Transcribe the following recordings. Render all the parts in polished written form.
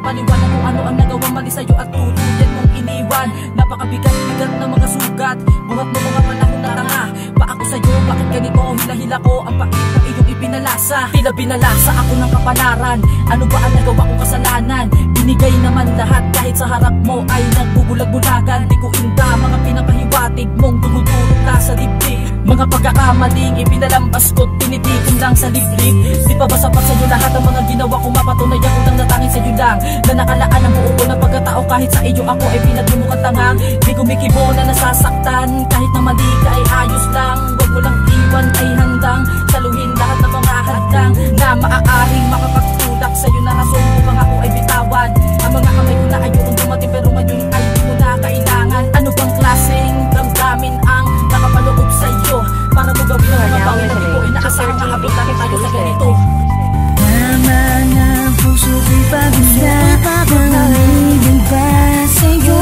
paliwanag kung ano ang nagawang mali sa'yo at tuluyan mong iniwan. Napakabigat-bigat na mga sugat, buhat mo mga panahon na tanga. Pa ako sa'yo, bakit ganito? Hila-hila ko ang pait na iyong ipinalasa. Tila binalasa ako ng kapalaran, ano ba ang nagawa kong kasalanan? Binigay naman lahat kahit sa harap mo ay nagbubulag-bulagan. Di ko inda mga pinapahiwatig mong dumudurog na sa dibdib. Mga pagkakamaling ipinalambas ko't tinitikim lang sa liblib. Di pa ba sapat sa'yo lahat ang mga ginawa ko? Mapatunay ako nang natangin sa'yo lang, na nakalaan ang buo ko ng pagkatao. Kahit sa iyo ako ay pinagmumukhang tangang, di kumikibo na nasasaktan. Kahit na mali ka ay ayos lang, wag mo lang iwan ay handang saluhin lahat ng mga hadlang na maaaring makapagtulak sa'yo na rason upang ako ay bitawan. Ang mga kamay ko na ayokong dumating pero ngayon ay di mo na kailangan. Ano bang klaseng damdamin ang nakapaloob sa'yo para mo gawin ang mga bagay na di ko inaasahan na habang tayo sa ganito? Tama na ang puso ko'y pagod na, nanginginig ba sa'yo?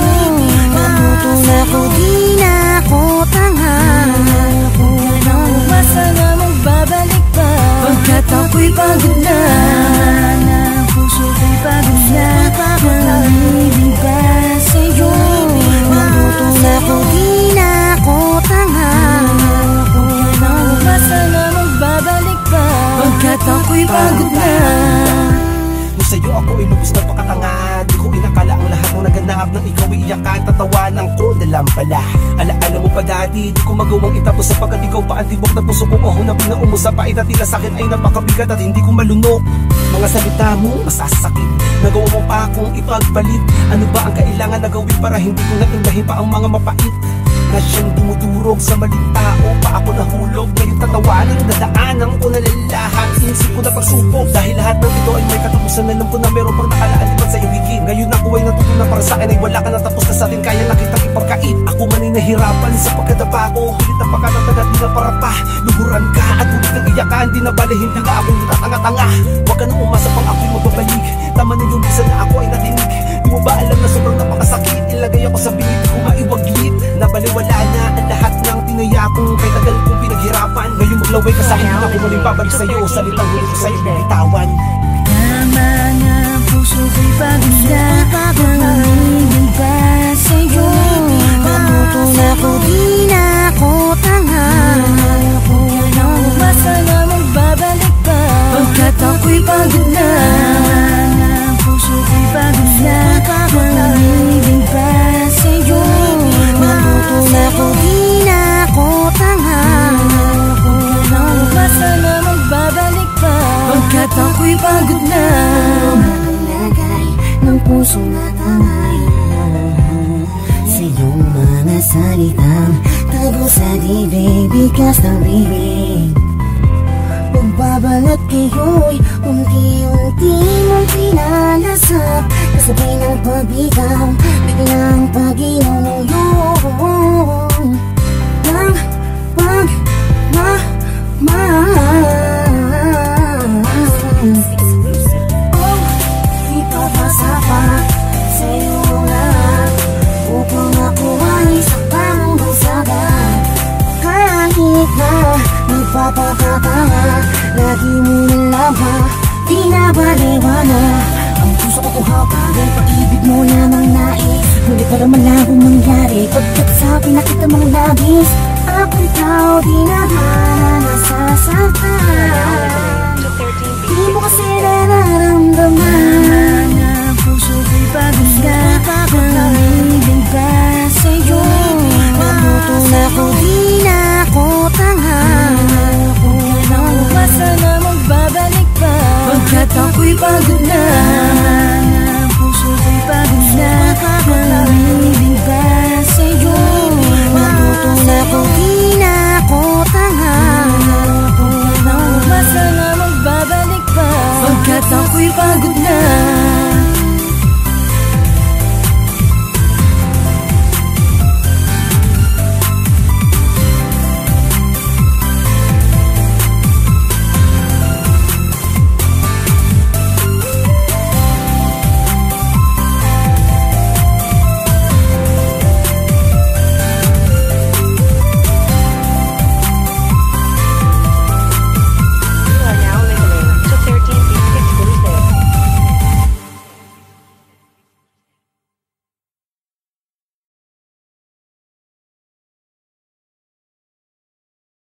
Nabuto na ko, di na ako tanga. Kung ano umasa na magbabalik pa, pagkat ako'y pagod na. Ang puso ko'y pagod na, nanginginig ba sa'yo? Nabuto na ko, di na ako tanga. Kung ano umasa na magbabalik pa, pagkat ako'y pagod na. Kung sa'yo ako ay lubos na pakatanga, di ko inakala ang lahat ng naganap nang ikaw ay iyakan. Tatawanan ko na lang pala, alaala mo pa dati, di ko magawang itapos sapagkat ikaw pa ang tibok na puso ko. Hunapin na umusa pa na tila sa'kin ay napakabigat at hindi ko malunok. Mga salita mo masasakit, nagawa mo pa akong ipagpalit. Ano ba ang kailangan na gawin para hindi ko naindahin pa ang mga mapait na siyang dumudurog sa maling tao? Pa ako nahulog, ngayon tatawanan, dadaanan ko na lalahan. Inisip ko na pagsubok, dahil lahat ng ito ay may katapusan. Alam ko na meron pang nakalaan lipat sa ibigin. Ngayon ako ay natutunan para sa akin ay wala ka na, tapos na sa atin, kaya na kitang ipagkait. Ako man ay nahirapan sa pagkadapa ko, pilit na pagkatatagat, di na para pa luhuran ka at ulit ng iyakan. Di na bali, hindi na ako natatanga-tanga. Huwag ka nang umasa pang ako'y magbabalik, tama na yung bisa na ako ay natinig. Di mo ba alam na sobrang napakasakit? Ilagay ako sa bingit ko maiwaglit, nabaliwala na ang lahat ng tinaya kong kay tagal kong pinaghirapan. Ngayon maglaway ka sa'kin, hindi na ko muling babalik sa'yo. Salitang huli ko sa'yo, binitawan. Tama na ang puso ko'y pagod na, nanginginig ba sa'yo? Nabuto na ko, di na ako tanga. Kung ano umasa na magbabalik pa, pagkat ako'y pagod na. Ang puso ko'y pagod na, nanginginig ba sa'yo? Nabuto na ko, di na ako tanga. Kung ano umasa na magbabalik pa, pagkat ako'y pagod na. Naglagay ng puso na tangay sa iyong mga salitang tago sa dibdib, bigas ng bibig. Pagbabalat kayo'y unti-unti mong pinalasap, kasabay ng pagbitaw, biglang pag-inunuyong ng pagmamahal. Oh, ipapasa pa sa'yo lahat upang ako ay saktan ng sagat. Kahit na nagpapakatanga, lagi mo nalaman, di na baliwana. Ang puso ko kuhapan, dahil pag-ibig mo lamang nais. Ngunit para malabo mangyari, pagkat sa pinakita mong labis, ako'y tao di na nasa